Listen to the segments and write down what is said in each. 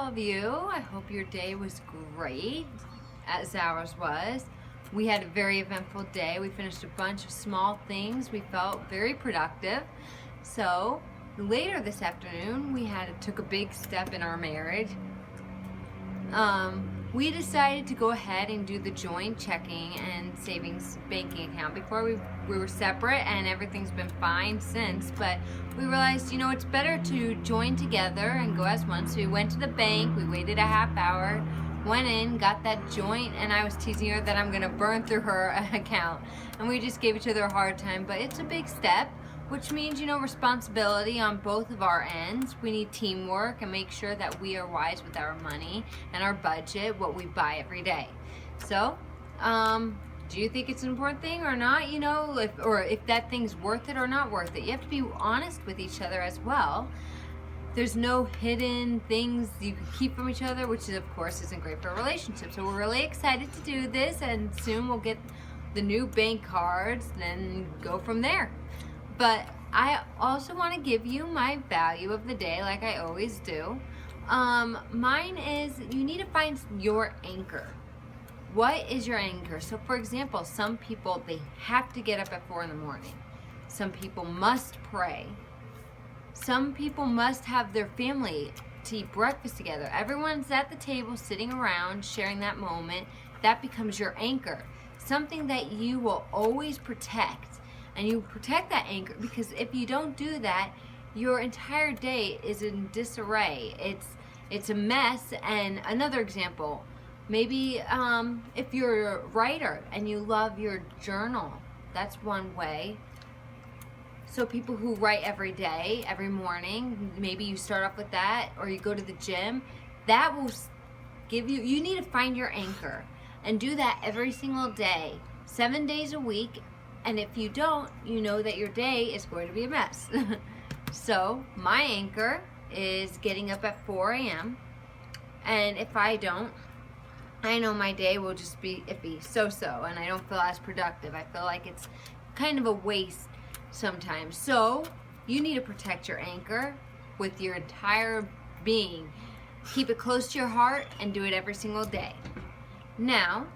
all of you. I hope your day was great, as ours was. We had a very eventful day. We finished a bunch of small things. We felt very productive. So later this afternoon, we took a big step in our marriage. We decided to go ahead and do the joint checking and savings banking account. Before we were separate, and everything's been fine since, but we realized, it's better to join together and go as one. So we went to the bank, we waited a half hour, went in, got that joint, and I was teasing her that I'm gonna burn through her account. And we just gave each other a hard time, but it's a big step, which means, responsibility on both of our ends. We need teamwork and make sure that we are wise with our money and our budget, what we buy every day. So, do you think it's an important thing or not? If that thing's worth it or not worth it. You have to be honest with each other as well. There's no hidden things you can keep from each other, which of course isn't great for a relationship. So we're really excited to do this, and soon we'll get the new bank cards and go from there. But I also want to give you my value of the day, like I always do. Mine is, you need to find your anchor. What is your anchor? So for example, some people, they have to get up at 4 in the morning. Some people must pray. Some people must have their family to eat breakfast together. Everyone's at the table sitting around sharing that moment. That becomes your anchor. Something that you will always protect. And you protect that anchor, because if you don't do that, your entire day is in disarray. It's a mess. And another example, maybe if you're a writer and you love your journal, that's one way. So people who write every day, every morning, maybe you start off with that, or you go to the gym, that will give you need to find your anchor and do that every single day, 7 days a week. And if you don't, you know that your day is going to be a mess. So my anchor is getting up at 4 a.m. And if I don't, I know my day will just be iffy, so-so, and I don't feel as productive. I feel like it's kind of a waste sometimes. So you need to protect your anchor with your entire being. Keep it close to your heart and do it every single day. Now,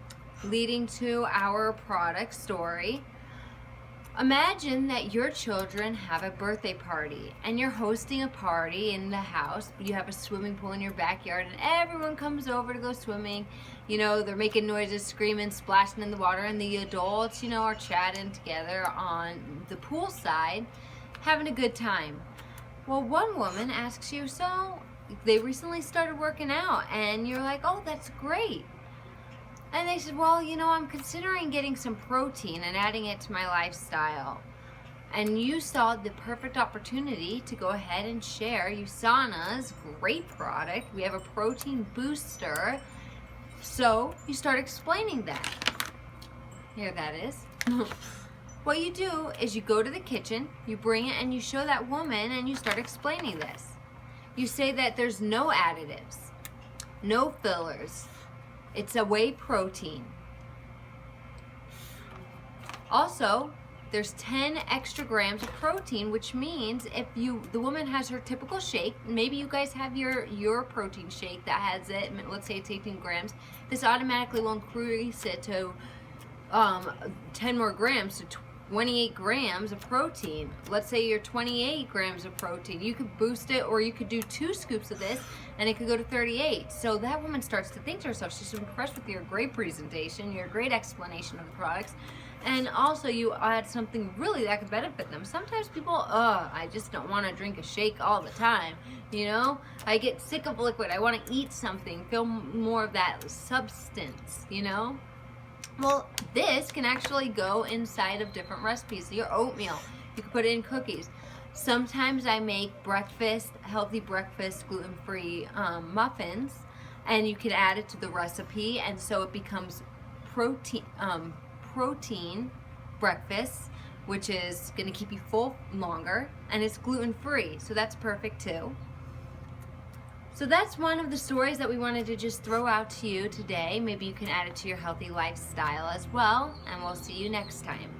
leading to our product story, imagine that your children have a birthday party and you're hosting a party in the house. You have a swimming pool in your backyard and everyone comes over to go swimming. They're making noises, screaming, splashing in the water, and the adults, are chatting together on the pool side, having a good time. Well, one woman asks you, so they recently started working out, and you're like, oh, that's great. And they said, well, I'm considering getting some protein and adding it to my lifestyle. And you saw the perfect opportunity to go ahead and share USANA's great product. We have a protein booster. So you start explaining that. Here that is. What you do is you go to the kitchen, you bring it, and you show that woman, and you start explaining this. You say that there's no additives, no fillers. It's a whey protein. Also, there's 10 extra grams of protein, which means if the woman has her typical shake, maybe you guys have your protein shake that has it, let's say it's 18 grams, this automatically will increase it to 10 more grams, to 28 grams of protein. Let's say you're 28 grams of protein. You could boost it, or you could do 2 scoops of this and it could go to 38. So that woman starts to think to herself, she's impressed with your great presentation, your great explanation of the products, and also you add something really that could benefit them. Sometimes people, I just don't want to drink a shake all the time. I get sick of liquid. I want to eat something, feel more of that substance, Well, this can actually go inside of different recipes. Your oatmeal, you can put it in cookies. Sometimes I make healthy breakfast, gluten-free muffins, and you can add it to the recipe, and so it becomes protein breakfast, which is going to keep you full longer, and it's gluten-free, so that's perfect too. So that's one of the stories that we wanted to just throw out to you today. Maybe you can add it to your healthy lifestyle as well, and we'll see you next time.